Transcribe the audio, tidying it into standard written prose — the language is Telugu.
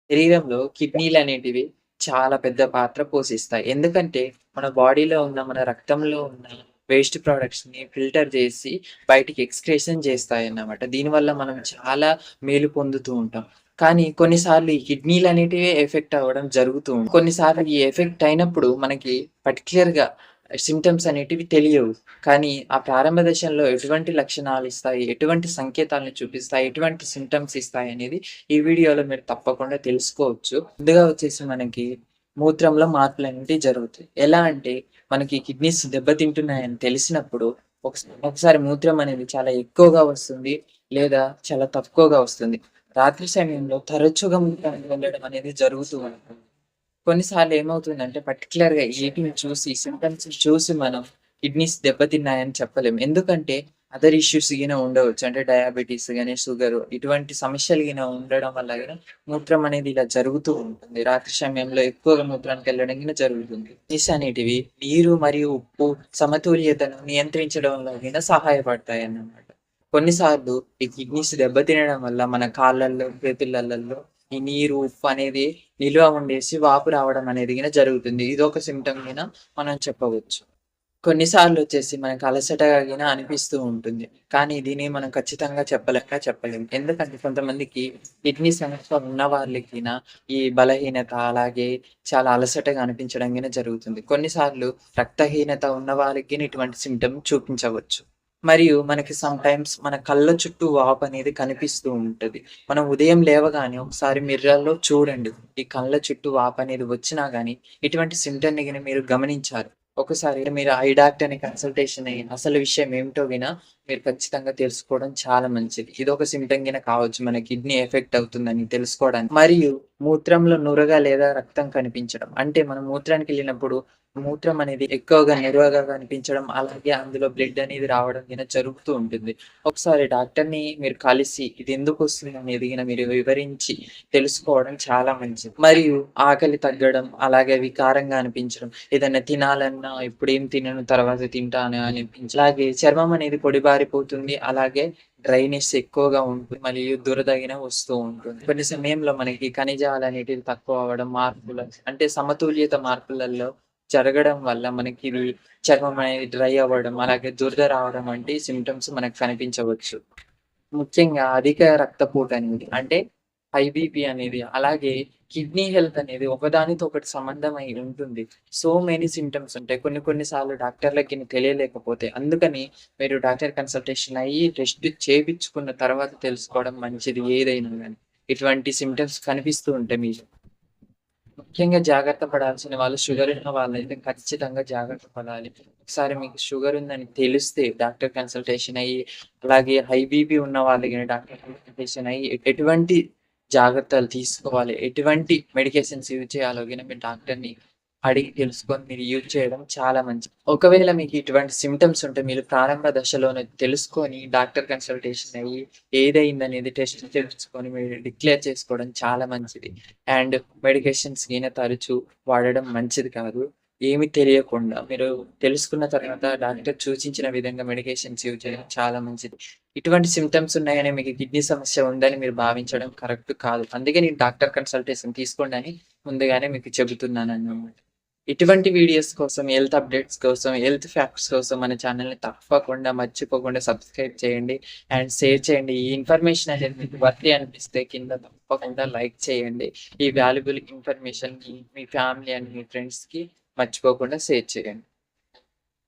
శరీరంలో కిడ్నీలు అనేటివి చాలా పెద్ద పాత్ర పోషిస్తాయి. ఎందుకంటే మన బాడీలో ఉన్న మన రక్తంలో ఉన్న వేస్ట్ ప్రొడక్ట్స్‌ని ఫిల్టర్ చేసి బయటికి ఎక్స్‌క్రేషన్ చేస్తాయన్నమాట. దీనివల్ల మనం చాలా మేలు పొందుతూ ఉంటాం. కానీ కొన్నిసార్లు ఈ కిడ్నీలు అనేటివే ఎఫెక్ట్ అవ్వడం జరుగుతూ ఉంటుంది. కొన్నిసార్లు ఈ ఎఫెక్ట్ అయినప్పుడు మనకి పర్టిక్యులర్‌గా సింప్టమ్స్ అనేటివి తెలియవు. కానీ ఆ ప్రారంభ దశల్లో ఎటువంటి లక్షణాలు ఇస్తాయి, ఎటువంటి సంకేతాలను చూపిస్తాయి, ఎటువంటి సింప్టమ్స్ ఇస్తాయి అనేది ఈ వీడియోలో మీరు తప్పకుండా తెలుసుకోవచ్చు. ముందుగా వచ్చేసి మనకి మూత్రంలో మార్పులనేటివి జరుగుతాయి. ఎలా అంటే మనకి కిడ్నీస్ దెబ్బతింటున్నాయని తెలిసినప్పుడు ఒకసారి మూత్రం అనేది చాలా ఎక్కువగా వస్తుంది. లేదా చాలా తక్కువగా వస్తుంది. రాత్రి సమయంలో తరచుగా మూత్రానికి వెళ్ళడం అనేది జరుగుతూ ఉంటుంది. కొన్నిసార్లు ఏమవుతుందంటే పర్టిక్యులర్‌గా ఈటిని చూసి సింప్టమ్స్ చూసి మనం కిడ్నీస్ దెబ్బతిన్నాయని చెప్పలేం. ఎందుకంటే అదర్ ఇష్యూస్ గిన ఉండవచ్చు. అంటే డయాబెటిస్ గాని, షుగరు ఇటువంటి సమస్యలు గిన ఉండడం వల్ల గిన మూత్రం అనేది ఇలా జరుగుతూ ఉంటుంది. రాత్రి సమయంలో ఎక్కువగా మూత్రానికెళ్ళడం గిన జరుగుతుంది. కిడ్నీస్ అనేటివి నీరు మరియు ఉప్పు సమతుల్యతను నియంత్రించడంలో గిన సహాయపడతాయన్నమాట. కొన్నిసార్లు ఈ కిడ్నీస్ దెబ్బతినడం వల్ల మన కాళ్ళల్లో, చేతులల్లో ఈ నీరు, ఉప్పు అనేది నిల్వ ఉండేసి వాపు రావడం అనేది గిన జరుగుతుంది. ఇదొక సింప్టమ్ గిన మనం చెప్పవచ్చు. కొన్నిసార్లొచ్చేసి మనకు అలసటగా గిన అనిపిస్తూ ఉంటుంది. కానీ దీన్ని మనం ఖచ్చితంగా చెప్పలేము. ఎందుకంటే కొంతమందికి కిడ్నీ సమస్య ఉన్న వాళ్ళకిన ఈ బలహీనత, అలాగే చాలా అలసటగా అనిపించడం గిన జరుగుతుంది. కొన్నిసార్లు రక్తహీనత ఉన్న వాళ్ళకి గిన ఇటువంటి సింప్టమ్ చూపించవచ్చు. మరియు మనకి సమ్‌టైమ్స్ మన కళ్ళ చుట్టూ వాపనేది కనిపిస్తూ ఉంటది. మనం ఉదయం లేవగానే ఒకసారి మిర్రర్‌లో చూడండి. ఈ కళ్ళ చుట్టూ వాపనేది వచ్చినా గాని, ఇటువంటి సింప్టమ్‌ని గిన మీరు గమనించాలి. ఒకసారి మీరు ఐ డాక్టర్‌ని కన్సల్టేషన్ అయ్యి అసలు విషయం ఏమిటో గిన మీరు ఖచ్చితంగా తెలుసుకోవడం చాలా మంచిది. ఇదొక సింప్టమ్ గిన కావచ్చు మన కిడ్నీ ఎఫెక్ట్ అవుతుందని తెలుసుకోవడానికి. మరియు మూత్రంలో నురగ లేదా రక్తం కనిపించడం. అంటే మనం మూత్రానికెళ్ళినప్పుడు మూత్రం అనేది ఎక్కువగా నిల్వగా కనిపించడం, అలాగే అందులో బ్లడ్ అనేది రావడం గిన జరుగుతూ ఉంటుంది. ఒకసారి డాక్టర్‌ని మీరు కలిసి ఇది ఎందుకొస్తుంది అనేది గిన మీరు వివరించి తెలుసుకోవడం చాలా మంచిది. మరియు ఆకలి తగ్గడం, అలాగే వికారంగా అనిపించడం, ఏదన్నా తినాలన్నా ఇప్పుడేం తినను తర్వాత తింటాను అలాగే చర్మం అనేది పొడిబారిపోతుంది. అలాగే డ్రైనెస్ ఎక్కువగా ఉంటుంది. మరియు దురద వస్తూ ఉంటుంది. కొన్ని సమయంలో మనకి ఖనిజాలనేటివి తక్కువ అవ్వడం, మార్పులు అంటే సమతుల్యత మార్పులలో జరగడం వల్ల మనకి ఇది చర్మం అనేది డ్రై అవ్వడం, అలాగే దురద రావడం వంటి సింప్టమ్స్ మనకు కనిపించవచ్చు. ముఖ్యంగా అధిక రక్తపోటు అనేది అంటే హై బీపీ అనేది, అలాగే కిడ్నీ హెల్త్ అనేది ఒకదానితో ఒకటి సంబంధమై ఉంటుంది. సో మెనీ సింప్టమ్స్ ఉంటాయి. కొన్ని సార్లు డాక్టర్‌లకి తెలియలేకపోతే అందుకని మీరు డాక్టర్ కన్సల్టేషన్ అయ్యి టెస్ట్ చేపించుకున్న తర్వాత తెలుసుకోవడం మంచిది ఏదైనా గాని. ఇటువంటి సింప్టమ్స్ కనిపిస్తూ ఉంటే మీకు ముఖ్యంగా జాగ్రత్త పడాల్సిన వాళ్ళు షుగర్ ఉన్న వాళ్ళైతే ఖచ్చితంగా జాగ్రత్త పడాలి. ఒకసారి మీకు షుగర్ ఉందని తెలిస్తే డాక్టర్ కన్సల్టేషన్ అయ్యి, అలాగే హై బీపీ ఉన్న వాళ్ళకి డాక్టర్ కన్సల్టేషన్ అయ్యి ఎటువంటి జాగ్రత్తలు తీసుకోవాలి, ఎటువంటి మెడికేషన్స్ యూజ్ చేయాలో గిన మీరు డాక్టర్‌ని అడిగి తెలుసుకొని మీరు యూజ్ చేయడం చాలా మంచిది. ఒకవేళ మీకు ఇటువంటి సింప్టమ్స్ ఉంటే మీరు ప్రారంభ దశలోనే తెలుసుకొని డాక్టర్ కన్సల్టేషన్ అయ్యి ఏదయిందనేది టెస్ట్ చేపించుకొని మీరు డిక్లేర్ చేసుకోవడం చాలా మంచిది. అండ్ మెడికేషన్స్ గిన తరచు వాడడం మంచిది కాదు. ఏమి తెలియకుండా మీరు తెలుసుకున్న తర్వాత డాక్టర్ సూచించిన విధంగా మెడికేషన్స్ యూజ్ చేయడం చాలా మంచిది. ఇటువంటి సింప్టమ్స్ ఉన్నాయని మీకు కిడ్నీ సమస్య ఉందని మీరు భావించడం కరెక్ట్ కాదు. అందుకే నేను డాక్టర్ కన్సల్టేషన్ తీసుకోండి అని ముందుగానే మీకు చెబుతున్నానన్నమాట. ఇటువంటి వీడియోస్ కోసం, హెల్త్ అప్డేట్స్ కోసం, హెల్త్ ఫ్యాక్ట్స్ కోసం మన ఛానెల్‌ని తప్పకుండా మర్చిపోకుండా సబ్స్క్రైబ్ చేయండి. అండ్ షేర్ చేయండి. ఈ ఇన్ఫర్మేషన్ అనేది మీకు వర్తీ అనిపిస్తే కింద తప్పకుండా లైక్ చేయండి. ఈ వాల్యుబుల్ ఇన్ఫర్మేషన్‌ని మీ ఫ్యామిలీ అండ్ మీ ఫ్రెండ్స్‌కి మర్చిపోకుండా షేర్ చేయండి.